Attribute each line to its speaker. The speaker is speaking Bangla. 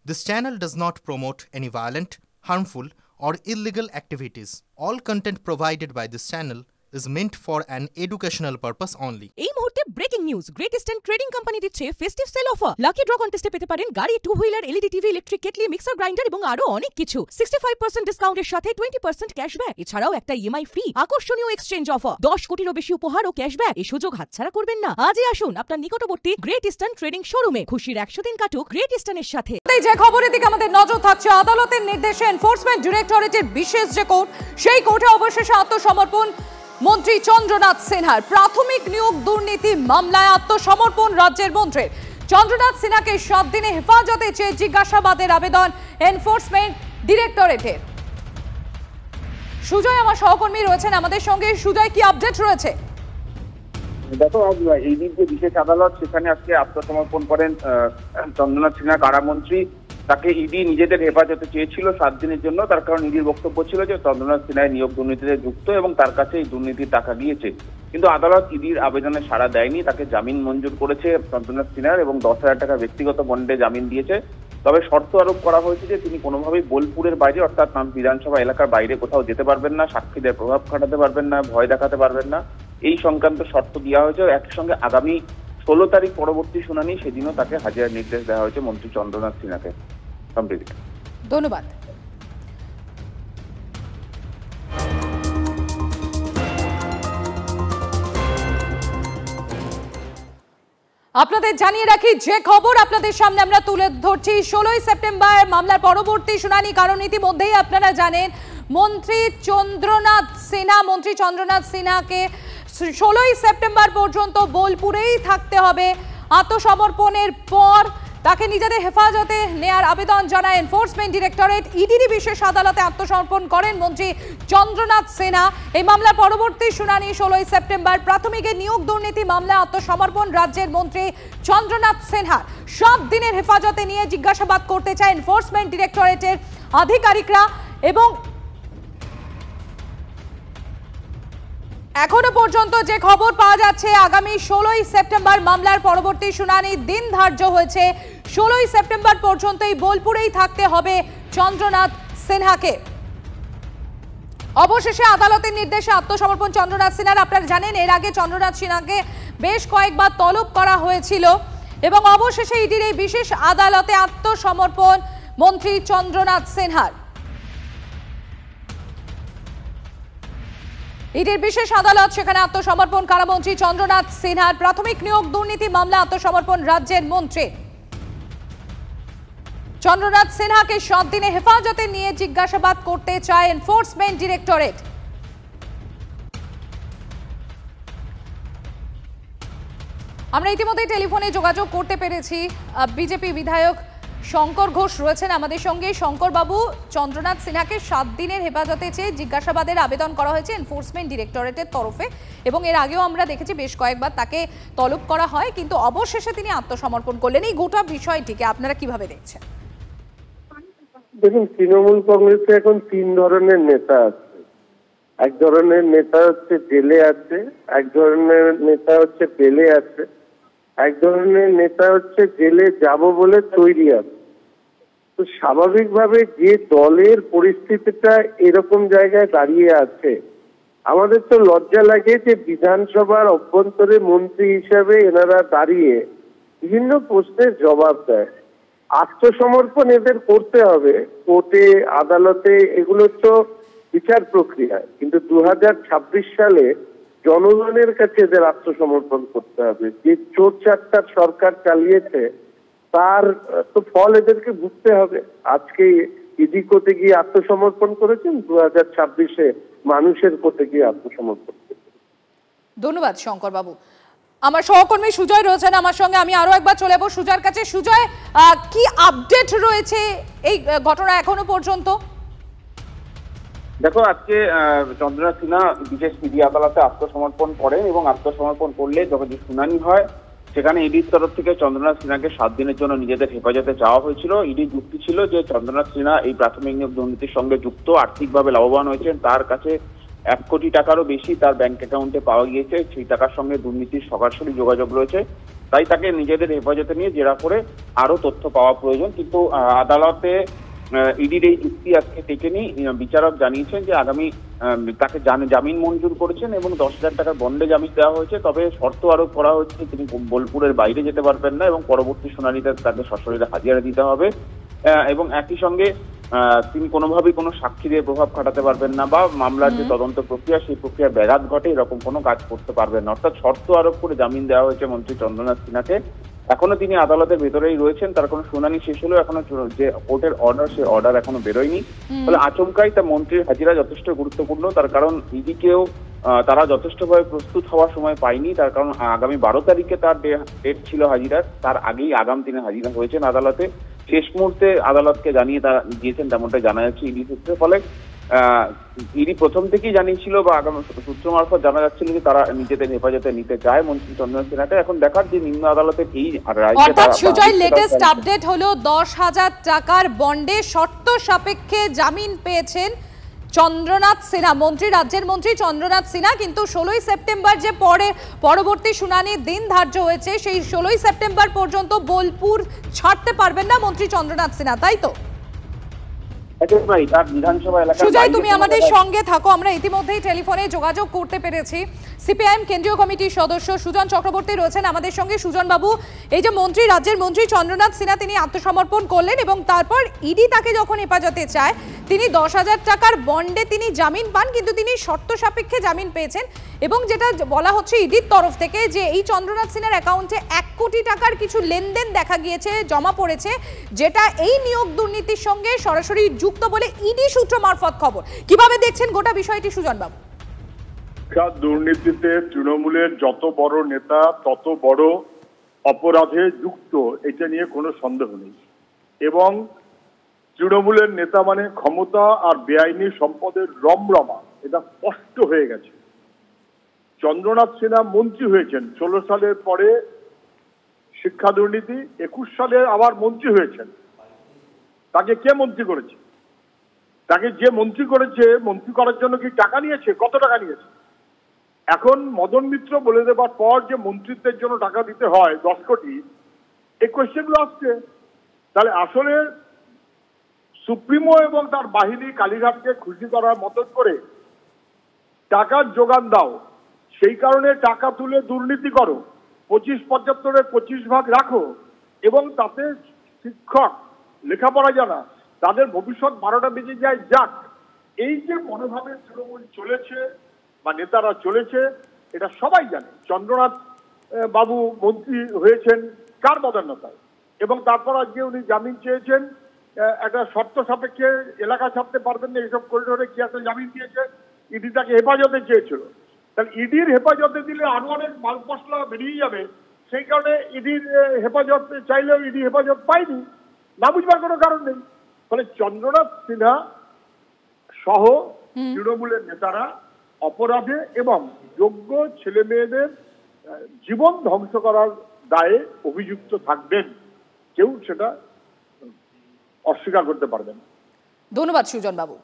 Speaker 1: This channel does not promote any violent, harmful, or illegal activities. All content provided by this channel is meant for an educational purpose only.
Speaker 2: এই মুহূর্তে breaking news, great eastern trading company দিচ্ছে festive sale offer. Lucky draw কন্টেস্টে পেতে পারেন গাড়ি, two wheeler, LED TV, electric kettle, mixer grinder এবং আরো অনেক কিছু। 65% ডিসকাউন্টের সাথে 20% ক্যাশব্যাক, এছাড়াও একটা ইএমআই ফ্রি, আকর্ষণীয় এক্সচেঞ্জ অফার, 10 কোটিরও বেশি উপহার ও ক্যাশব্যাক। এই সুযোগ হাতছাড়া করবেন না। আজই আসুন আপনার নিকটবর্তী গ্রেট ইস্টার্ন ট্রেডিং শোরুমে। খুশির 100 দিন কাটুক গ্রেট ইস্টার্নের সাথে।
Speaker 3: যে খবরের দিকে আমাদের নজর থাকছে, আদালতের নির্দেশে এনফোর্সমেন্ট ডিরেক্টরেটের বিশেষ যে কোর্ট, সেই কোর্টে অবশেষে আত্মসমর্পণ মন্ত্রী চন্দ্রনাথ সিনহার। প্রাথমিক নিয়োগ দুর্নীতি মামলায় আত্মসমর্পণ রাজ্যের মন্ত্রীর। চন্দ্রনাথ সিনহাকে 7 দিনে হেফাজতে চেয়ে জিজ্ঞাসাবাদের আবেদন এনফোর্সমেন্ট ডিরেক্টরেটের। সুজয় আমার সহকর্মী রয়েছেন আমাদের সঙ্গে। সুজয়, কি আপডেট রয়েছে?
Speaker 4: দেখো, এই দিন যে বিশেষ আদালত, সেখানে আজকে আত্মসমর্পণ করেন চন্দ্রনাথ সিনহা কারামন্ত্রী। তাকে ইডি নিজেদের হেফাজতে চেয়েছিল 7 দিনের জন্য। তার কারণ ইডির বক্তব্য ছিল যে চন্দ্রনাথ সিনহা নিয়োগ দুর্নীতিতে যুক্ত এবং তার কাছে এই দুর্নীতির টাকা গিয়েছে। কিন্তু আদালত ইডির আবেদনে সাড়া দেয়নি, তাকে জামিন মঞ্জুর করেছে চন্দ্রনাথ সিনহার এবং 10,000 টাকা ব্যক্তিগত বন্ডে জামিন দিয়েছে। তবে শর্ত আরোপ করা হয়েছে যে তিনি কোনোভাবেই বোলপুরের বাইরে, অর্থাৎ বিধানসভা এলাকার বাইরে কোথাও যেতে পারবেন না, সাক্ষীদের প্রভাব খাটাতে পারবেন না, ভয় দেখাতে পারবেন না, এই সংক্রান্ত শর্ত দেওয়া হয়েছে। একই সঙ্গে আগামী 16 তারিখ পরবর্তী শুনানি, সেদিনও তাকে হাজিরার নির্দেশ দেওয়া হয়েছে মন্ত্রী চন্দ্রনাথ সিনহাকে।
Speaker 3: ধন্যবাদ। আপনাদের জানিয়ে রাখি যে খবর আপনাদের সামনে আমরা তুলে ধরছি, 16ই সেপ্টেম্বর মামলার পরবর্তী শুনানি। কারণ ইতিমধ্যেই আপনারা জানেন মন্ত্রী চন্দ্রনাথ সিনহাকে 16ই সেপ্টেম্বর পর্যন্ত বোলপুরেই থাকতে হবে। আত্মসমর্পণের পর তাকে নিজেদের হেফাজতে নেয়ার আবেদন জানায় এনফোর্সমেন্ট ডিরেক্টরেট। ইডির বিশেষ আদালতে আত্মসমর্পণ করেন মন্ত্রী চন্দ্রনাথ সিনহা। এই মামলার পরবর্তী শুনানি 16ই সেপ্টেম্বর। প্রাথমিক নিয়োগ দুর্নীতি মামলায় আত্মসমর্পণ রাজ্যের মন্ত্রী চন্দ্রনাথ সিনহার। 7 দিনের হেফাজতে নিয়ে জিজ্ঞাসাবাদ করতে চায় এনফোর্সমেন্ট ডিরেক্টরেটের আধিকারিকরা। এবং এখনো পর্যন্ত যে খবর পাওয়া যাচ্ছে, আগামী 16ই সেপ্টেম্বর মামলার পরবর্তী শুনানির দিন ধার্য হয়েছে। 16ই সেপ্টেম্বর পর্যন্তই বোলপুরেই থাকতে হবে চন্দ্রনাথ সিনহাকে। অবশেষে আদালতের নির্দেশে আত্মসমর্পণ চন্দ্রনাথ সিনহার। আপনারা জানেন এর আগে চন্দ্রনাথ সিনহাকে বেশ কয়েকবার তলব করা হয়েছিল এবং অবশেষে ইডির এই বিশেষ আদালতে আত্মসমর্পণ মন্ত্রী চন্দ্রনাথ সিনহার। ইডির বিশেষ আদালত, সেখানে আত্মসমর্পণ কারামন্ত্রী চন্দ্রনাথ সিনহার। প্রাথমিক নিয়োগ দুর্নীতি মামলা আত্মসমর্পণ রাজ্যের মন্ত্রী। চন্দ্রনাথ সিনহাকে 7 দিনে হেফাজতে নিয়ে জিজ্ঞাসাবাদ করতে চায় এনফোর্সমেন্ট ডিরেক্টরেট। আমরা ইতিমধ্যে টেলিফোনে যোগাযোগ করতে পেরেছি। বিজেপি বিধায়ক শঙ্কর ঘোষ রয়েছেন আমাদের সঙ্গে। শঙ্কর বাবু, চন্দ্রনাথ সিনহাকে 7 দিনের হেফাজতে চেয়ে জিজ্ঞাসাবাদের আবেদন করা হয়েছে এনফোর্সমেন্ট ডিরেক্টরেটের তরফে এবং এর আগেও আমরা দেখেছি বেশ কয়েকবার তাকে তলব করা হয়, কিন্তু অবশেষে তিনি আত্মসমর্পণ করলেন। এই গোটা বিষয়টিকে আপনারা কিভাবে দেখছেন?
Speaker 5: দেখুন, তৃণমূল কংগ্রেসে এখন 3 ধরনের নেতা আছে। এক ধরনের নেতা হচ্ছে জেলে আছে, এক ধরনের নেতা হচ্ছে বেলে আছে, এক ধরনের নেতা হচ্ছে জেলে যাব বলে তৈরি আছে। তো স্বাভাবিকভাবে যে দলের পরিস্থিতিটা এরকম জায়গায় দাঁড়িয়ে আছে, আমাদের তো লজ্জা লাগে যে বিধানসভার অভ্যন্তরে মন্ত্রী হিসাবে এনারা দাঁড়িয়ে বিভিন্ন প্রশ্নের জবাব দেয়। আত্মসমর্পণ এদের করতে হবে কোর্টে, আদালতে, এগুলো তো বিচার প্রক্রিয়া। কিন্তু 2026 সালে জনগণের কাছে এদের আত্মসমর্পণ করতে হবে। যে চোর চারটার সরকার চালিয়েছে তার তো ফল এদেরকে ভুগতে হবে। আজকে ইডি কোর্টে গিয়ে আত্মসমর্পণ করেছেন, 2026-এ মানুষের কোর্টে গিয়ে আত্মসমর্পণ করেছেন।
Speaker 3: ধন্যবাদ শঙ্কর বাবু। আমার সহকর্মী সুজয় রয়েছেন আমার সঙ্গে। আমি আরো একবার চলে যাবো সুজয়ের কাছে। সুজয়, কি আপডেট রয়েছে এই ঘটনা এখনো পর্যন্ত?
Speaker 4: দেখো, আজকে চন্দ্রনাথ সিনহা বিশেষ ইডি আদালতে আত্মসমর্পণ করেন এবং আত্মসমর্পণ করলে যখন শুনানি হয়, সেখানে ইডির তরফ থেকে চন্দ্রনাথ সিনহাকে 7 দিনের জন্য নিজেদের হেফাজতে চাওয়া হয়েছিল। ইডির যুক্তি ছিল যে চন্দ্রনাথ সিনহা এই প্রাথমিক নিয়োগ দুর্নীতির সঙ্গে যুক্ত, আর্থিকভাবে লাভবান হয়েছেন, তার কাছে 1 কোটি টাকারও বেশি তার ব্যাংক অ্যাকাউন্টে পাওয়া গিয়েছে, সেই টাকার সঙ্গে দুর্নীতির সরাসরি যোগাযোগ রয়েছে। তাই তাকে নিজেদের হেফাজতে নিয়ে জেরা করে আরো তথ্য পাওয়া প্রয়োজন। কিন্তু আদালতে ইডির এই যুক্তি আজকে টেকেনি। বিচারক জানিয়েছেন যে আগামী তাকে জামিন মঞ্জুর করেছেন এবং 10,000 টাকার বন্ডে জামিন দেওয়া হয়েছে, তবে শর্ত আরোপ করা হচ্ছে তিনি বোলপুরের বাইরে যেতে পারবেন না এবং পরবর্তী শুনানিতে তাকে সশরীরে হাজিরা দিতে হবে এবং একই সঙ্গে তিনি কোনোভাবেই কোনো সাক্ষী দিয়ে প্রভাব খাটাতে পারবেন না বা মামলার যে তদন্ত প্রক্রিয়া সেই প্রক্রিয়ার ব্যাঘাত ঘটে এরকম কোনো কাজ করতে পারবেন না। অর্থাৎ শর্ত আরোপ করে জামিন দেওয়া হয়েছে মন্ত্রী চন্দ্রনাথ সিনহাকে। এখনো তিনি আদালতের ভেতরেই রয়েছেন, তার কোনো শুনানি শেষ হলেও এখনো যে কোর্টের অর্ডার সেই অর্ডার এখনো বেরোয়নি। ফলে আচমকাই তা মন্ত্রীর হাজিরা যথেষ্ট গুরুত্বপূর্ণ, তার কারণ ইডিকেও তারা যথেষ্টভাবে প্রস্তুত হওয়ার সময় পায়নি। তার কারণ আগামী 12 তারিখে তার ডেট ছিল হাজিরার, তার আগেই আগাম তিনি হাজিরা হয়েছেন আদালতে। শেষ মুহূর্তে আদালতকে জানিয়ে তারা দিয়েছেন তেমনটা জানা যাচ্ছে ইডি সূত্রে। ফলে ইডি প্রথম থেকেই জানিয়েছিল বা আগামী সূত্র মারফত জানা যাচ্ছিল যে তারা নিজেদের হেফাজতে নিতে চায় মন্ত্রী চন্দ্রনাথ সিনহাকে। এখন দেখার যে নিম্ন আদালতের এই
Speaker 3: অর্থাৎ সুজয় লেটেস্ট আপডেট হলো 10,000 টাকার বন্ডে শর্ত সাপেক্ষে জামিন পেয়েছেন চন্দ্রনাথ সিনহা, রাজ্যের মন্ত্রী চন্দ্রনাথ সিনহা। কিন্তু 16ই সেপ্টেম্বর যে পরবর্তী শুনানির দিন ধার্য হয়েছে, সেই 16ই সেপ্টেম্বর পর্যন্ত বোলপুর ছাড়তে পারবেন না মন্ত্রী চন্দ্রনাথ সিনহা, তাই তো? সুজয়, তুমি আমাদের সঙ্গে থাকো। আমরা ইতিমধ্যেই টেলিফোনে যোগাযোগ করতে পেরেছি সিপিআইএম কেন্দ্রীয় কমিটির সদস্য সুজন চক্রবর্তী রয়েছেন আমাদের সঙ্গে। সুজন বাবু, এই যে রাজ্যের মন্ত্রী চন্দ্রনাথ সিনহা তিনি আত্মসমর্পণ করলেন এবং তারপর ইডি তাকে যখন হেফাজতে চায় তিনি 10,000 টাকার বন্ডে তিনি জামিন পান, কিন্তু তিনি শর্ত সাপেক্ষে জামিন পেয়েছেন এবং যেটা বলা হচ্ছে ইডির তরফ থেকে যে এই চন্দ্রনাথ সিনহার অ্যাকাউন্টে 1 কোটি টাকার কিছু লেনদেন দেখা গিয়েছে, জমা পড়েছে, যেটা এই নিয়োগ দুর্নীতির সঙ্গে সরাসরি যুক্ত বলে ইডি সূত্র মারফত খবর। কিভাবে দেখছেন গোটা বিষয়টি সুজন বাবু?
Speaker 6: দুর্নীতিতে তৃণমূলের যত বড় নেতা তত বড় অপরাধে যুক্ত, এটা নিয়ে কোনো সন্দেহ নেই। এবং তৃণমূলের নেতা মানে ক্ষমতা আর বেআইনি সম্পদের রমরমা, এটা স্পষ্ট হয়ে গেছে। চন্দ্রনাথ সিনহা মন্ত্রী হয়েছেন 16 সালের পরে শিক্ষা দুর্নীতি, 21 সালে আবার মন্ত্রী হয়েছেন। তাকে কে মন্ত্রী করেছে? তাকে যে মন্ত্রী করেছে, মন্ত্রী করার জন্য কি টাকা নিয়েছে? কত টাকা নিয়েছে? এখন মদন মিত্র বলে দেবার পর যে মন্ত্রিত্বের জন্য টাকা দিতে হয় 10 কোটি, এই কোয়েশ্চেনগুলো আসছে। তাহলে আসলে সুপ্রিমো এবং তার বাহিনী কালীঘাটকে খুশি করার মতন করে টাকার যোগান দাও, সেই কারণে টাকা তুলে দুর্নীতি করো, 25-75-এর 25 ভাগ রাখো এবং তাতে শিক্ষক লেখাপড়া জানা তাদের ভবিষ্যৎ 12টা বেজে যায় যাক। এই যে মনোভাবে তৃণমূল চলেছে বা নেতারা চলেছে, এটা সবাই জানে। চন্দ্রনাথ বাবু মন্ত্রী হয়েছেন কার বদান্যতায়? এবং তারপর আজকে উনি জামিন চেয়েছেন একটা শর্ত সাপেক্ষে, এলাকা ছাড়তে পারবেন না এইসব করিডোরে কি একটা জামিন দিয়েছে। ইডি তাকে হেফাজতে চেয়েছিল, তাহলে ইডির হেফাজতে দিলে আরো অনেক মাল মশলা বেরিয়ে যাবে। সেই কারণে ইডির হেফাজত চাইলেও ইডি হেফাজত পায়নি, না বুঝবার কোনো কারণ নেই। ফলে চন্দ্রনাথ সিনহা সহ তৃণমূলের নেতারা অপরাধে এবং যোগ্য ছেলে মেয়েদের জীবন ধ্বংস করার দায়ে অভিযুক্ত থাকবেন, কেউ সেটা অস্বীকার করতে পারবে না।
Speaker 3: ধন্যবাদ সুজন বাবু।